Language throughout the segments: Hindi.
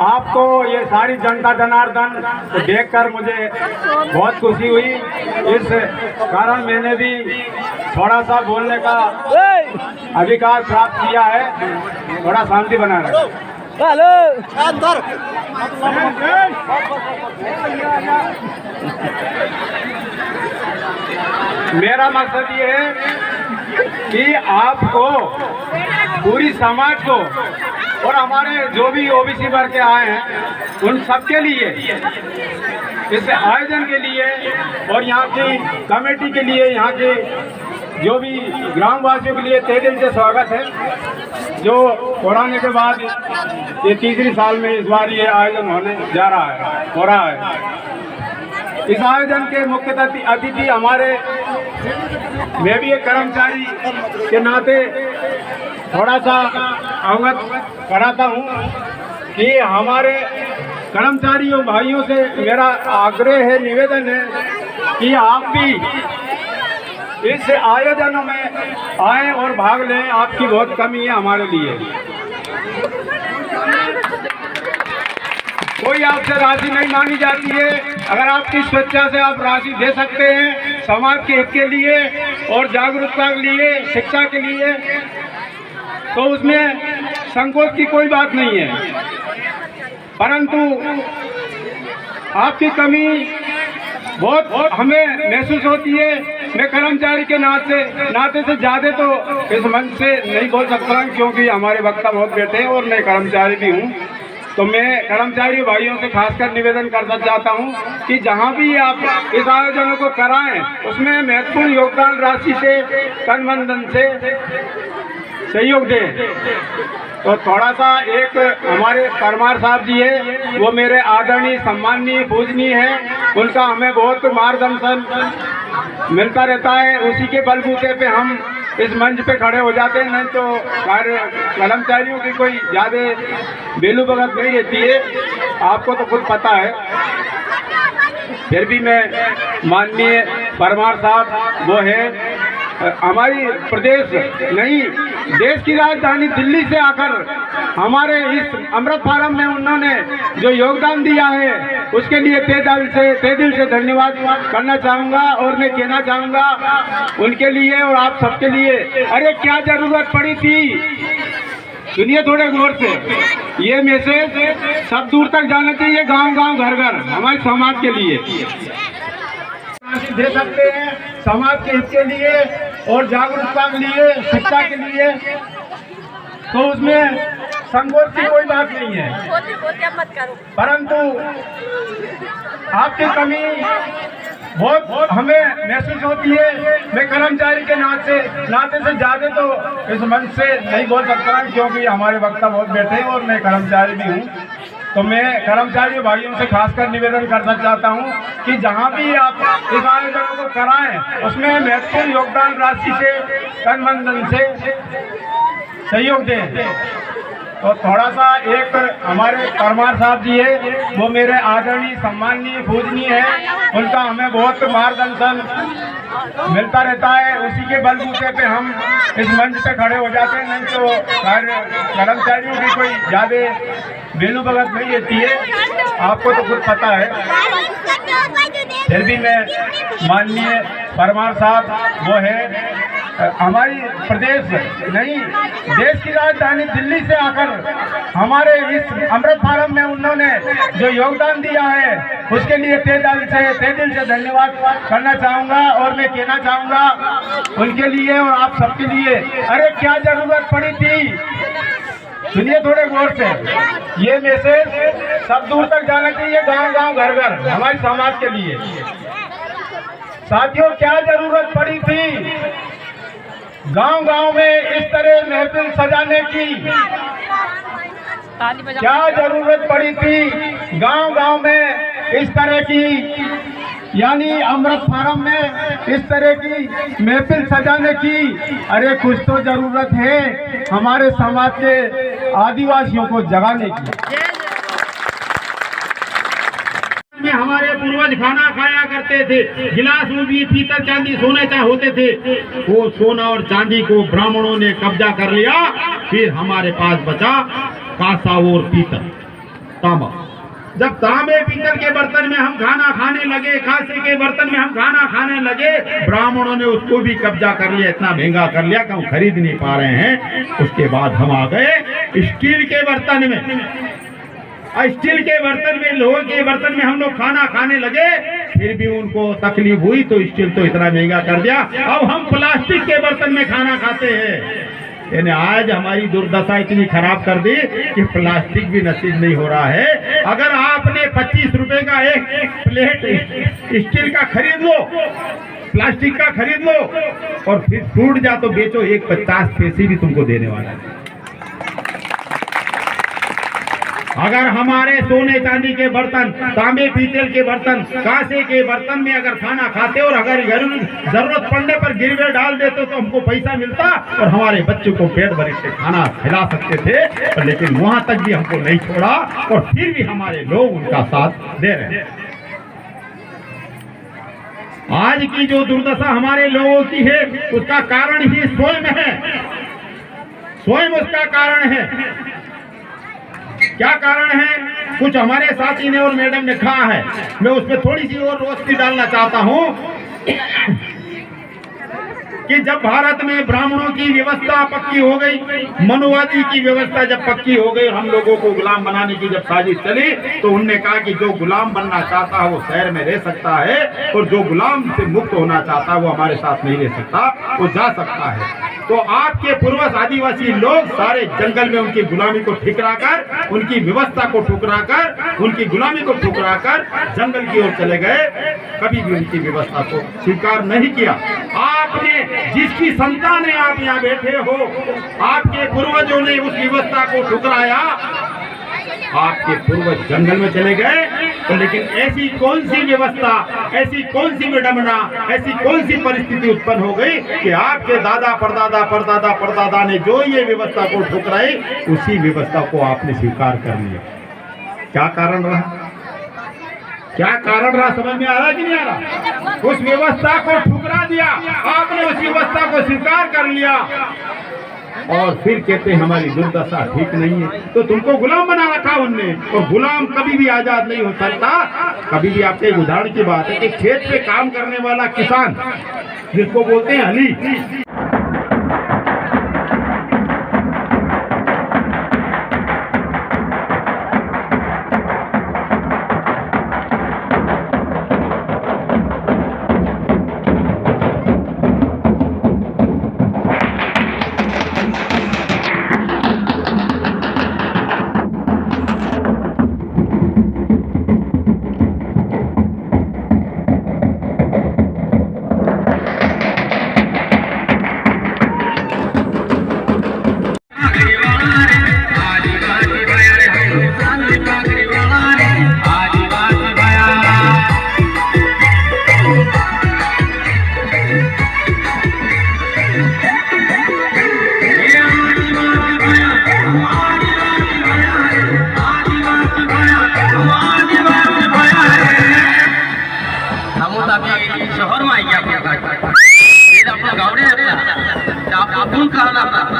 आपको ये सारी जनता जनार्दन को देखकर मुझे बहुत खुशी हुई। इस कारण मैंने भी थोड़ा सा बोलने का अधिकार प्राप्त किया है। थोड़ा शांति बना रहे। मेरा मकसद ये है कि आपको, पूरी समाज को और हमारे जो भी ओबीसी वर्ग के आए हैं उन सबके लिए, इस आयोजन के लिए और यहाँ की कमेटी के लिए, यहाँ के जो भी ग्रामवासियों के लिए तहे दिल से स्वागत है। जो कोरोना के बाद ये तीसरी साल में इस बार ये आयोजन होने जा रहा है, हो रहा है। इस आयोजन के मुख्य अतिथि हमारे, मैं भी एक कर्मचारी के नाते थोड़ा सा अवगत कराता हूँ कि हमारे कर्मचारियों भाइयों से मेरा आग्रह है, निवेदन है कि आप भी इस आयोजनों में आए और भाग लें। आपकी बहुत कमी है हमारे लिए। कोई आपसे राशि नहीं मांगी जाती है। अगर आपकी स्वेच्छा से आप राशि दे सकते हैं समाज के हित के लिए और जागरूकता के लिए, शिक्षा के लिए, तो उसमें संकोच की कोई बात नहीं है। परंतु आपकी कमी बहुत हमें महसूस होती है। मैं कर्मचारी के नाते से ज़्यादा तो इस मंच से नहीं बोल सकता, क्योंकि हमारे वक्ता बहुत बैठे हैं और मैं कर्मचारी भी हूँ। तो मैं कर्मचारी भाइयों से खासकर निवेदन करना चाहता हूं कि जहां भी आप इस आयोजनों को कराएं उसमें महत्वपूर्ण योगदान राशि से, तन मन धन से सहयोग दें। तो थोड़ा सा एक हमारे परमार साहब जी है, वो मेरे आदरणीय, सम्माननीय, पूजनीय हैं। उनका हमें बहुत मार्गदर्शन मिलता रहता है। उसी के बलबूते पे हम इस मंच पे खड़े हो जाते हैं, नहीं तो कर्मचारियों की कोई ज़्यादा बेलू बगत नहीं रहती है, आपको तो खुद पता है। फिर भी मैं माननीय परमार साहब, वो है हमारी प्रदेश नहीं देश की राजधानी दिल्ली से आकर हमारे इस अमृत फारम में उन्होंने जो योगदान दिया है उसके लिए तहे दिल से धन्यवाद करना चाहूँगा। और मैं कहना चाहूँगा उनके लिए और आप सबके लिए, अरे क्या जरूरत पड़ी थी, सुनिए थोड़े गौर से, ये मैसेज सब दूर तक जाना चाहिए, गांव गांव घर घर, हमारे समाज के लिए दे सकते हैं, समाज के हित के लिए और जागरूकता के लिए, शिक्षा के लिए, तो उसमें संकोच की कोई बात नहीं है। परंतु आपकी कमी बहुत हमें महसूस होती है। मैं कर्मचारी के नाते से ज़्यादा तो इस मंच से नहीं बोल सकता, क्योंकि हमारे वक्ता बहुत बैठे हैं और मैं कर्मचारी भी हूँ। तो मैं कर्मचारी भाइयों से खासकर निवेदन करना चाहता हूं कि जहां भी आप इस आयोजन को कराएं उसमें महत्वपूर्ण योगदान राशि से, तन मन धन से सहयोग दें। तो थोड़ा सा एक हमारे परमार साहब जी है, वो मेरे आदरणीय, सम्माननीय, पूजनीय हैं। उनका हमें बहुत मार्गदर्शन मिलता रहता है। उसी के बलबूते पे हम इस मंच पे खड़े हो जाते हैं, नहीं तो कर्मचारियों की कोई ज़्यादा बेलू बगत नहीं रहती है, आपको तो खुद पता है। फिर भी मैं माननीय परमार साहब, वो है हमारी प्रदेश नहीं देश की राजधानी दिल्ली से आकर हमारे इस अमृत फारम में उन्होंने जो योगदान दिया है उसके लिए तहे दिल से धन्यवाद करना चाहूँगा। और मैं कहना चाहूँगा उनके लिए और आप सबके लिए, अरे क्या जरूरत पड़ी थी, सुनिए थोड़े गौर से, ये मैसेज सब दूर तक जाना चाहिए, गांव गांव घर घर, हमारे समाज के लिए। साथियों, क्या जरूरत पड़ी थी गांव गांव में इस तरह महफिल सजाने की, क्या जरूरत पड़ी थी गांव गांव में इस तरह की, यानी अमृत फारम में इस तरह की महफिल सजाने की। अरे कुछ तो जरूरत है हमारे समाज के आदिवासियों को जगाने की। में हमारे पूर्वज खाना खाया करते थे, गिलास में भी पीतल चांदी सोने होते थे। वो सोना और चांदी को ब्राह्मणों ने कब्जा कर लिया, फिर हमारे पास बचा कांसा और पीतल। तांबा। जब तांबे पीतल के बर्तन में हम खाना खाने लगे, कांसे के बर्तन में हम खाना खाने लगे, ब्राह्मणों ने उसको भी कब्जा कर लिया, इतना महंगा कर लिया कि हम खरीद नहीं पा रहे हैं। उसके बाद हम आ गए स्टील के बर्तन में। स्टील के बर्तन में, लोहे के बर्तन में हम लोग खाना खाने लगे, फिर भी उनको तकलीफ हुई तो स्टील तो इतना महंगा कर दिया। अब हम प्लास्टिक के बर्तन में खाना खाते हैं। यानी आज हमारी दुर्दशा इतनी खराब कर दी कि प्लास्टिक भी नसीब नहीं हो रहा है। अगर आपने 25 रुपए का एक प्लेट स्टील का खरीद लो, प्लास्टिक का खरीद लो और फिर टूट जा तो बेचो, एक 50 पैसे भी तुमको देने वाला है। अगर हमारे सोने चांदी के बर्तन, तांबे पीतल के बर्तन, कांसे के बर्तन में अगर खाना खाते और अगर जरूरत पड़ने पर गिरवे डाल देते तो हमको पैसा मिलता और हमारे बच्चों को पेट भर के खाना खिला सकते थे, लेकिन वहां तक भी हमको नहीं छोड़ा और फिर भी हमारे लोग उनका साथ दे रहे हैं। आज की जो दुर्दशा हमारे लोगों की है उसका कारण ही स्वयं है, स्वयं उसका कारण है। क्या कारण है? कुछ हमारे साथी ने और मैडम ने कहा है, मैं उसमें थोड़ी सी और रोशनी डालना चाहता हूं कि जब भारत में ब्राह्मणों की व्यवस्था पक्की हो गई, मनुवादी की व्यवस्था जब पक्की हो गई, हम लोगों को गुलाम बनाने की जब साजिश चली, तो उनने कहा कि जो गुलाम बनना चाहता है वो शहर में रह सकता है और जो गुलाम से मुक्त होना चाहता है वो हमारे साथ नहीं रह सकता, वो जा सकता है। तो आपके पूर्वज आदिवासी लोग सारे जंगल में उनकी गुलामी को ठुकरा कर, उनकी व्यवस्था को ठुकरा कर, उनकी गुलामी को ठुकरा कर जंगल की ओर चले गए, कभी भी उनकी व्यवस्था को स्वीकार नहीं किया। आपने जिसकी संतान है, आप यहाँ बैठे हो, आपके पूर्वजों ने उस व्यवस्था को ठुकराया, आपके पूर्वज जंगल में चले गए, तो लेकिन ऐसी कौन सी व्यवस्था, ऐसी कौन सी विडंबना, ऐसी कौन सी परिस्थिति उत्पन्न हो गई कि आपके दादा परदादा परदादा परदादा ने जो ये व्यवस्था को ठुकराई, उसी व्यवस्था को आपने स्वीकार कर लिया। क्या कारण रहा? क्या कारण रहा? समझ में आ रहा कि नहीं आ रहा? उस व्यवस्था को ठुकरा दिया आपने, उस व्यवस्था को स्वीकार कर लिया और फिर कहते हैं हमारी दुर्दशा ठीक नहीं है। तो तुमको गुलाम बना रखा उनने, और गुलाम कभी भी आजाद नहीं हो सकता। कभी भी आपके एक उदाहरण की बात है कि खेत पे काम करने वाला किसान, जिसको बोलते हैं हली, शहर में आई अपना गाँव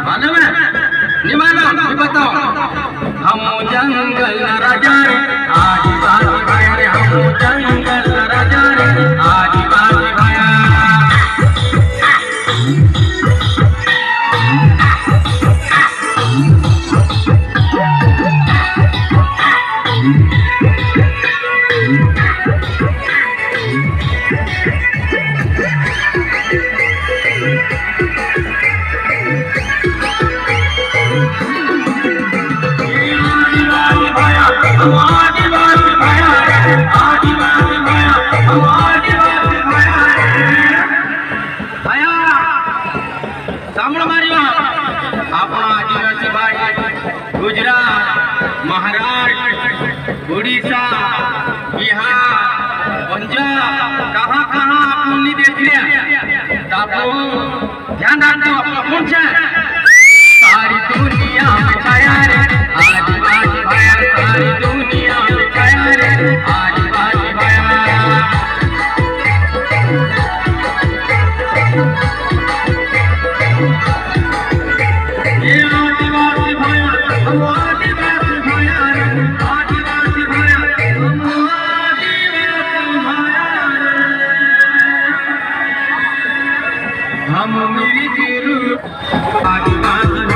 मालूम है? नहीं मालूम? बताओ। हम जंगल राजा रे आदिवासी भाई रे, हम जंगल राजा रे आदिवासी भाई। गुजरात, महाराष्ट्र, उड़ीसा, बिहार, पंजाब, कहाँ आप नहीं देख रहे? ध्यान रखो, अपना कौन सा सारी दुनिया में छाया रे आदिवासी भाई, सारी दुनिया में छाया रे आदिवासी भाई। ये आदिवासी भाई, हम आदिवासी भाई, आदिवासी हम मिर्ग रूप आदिवासी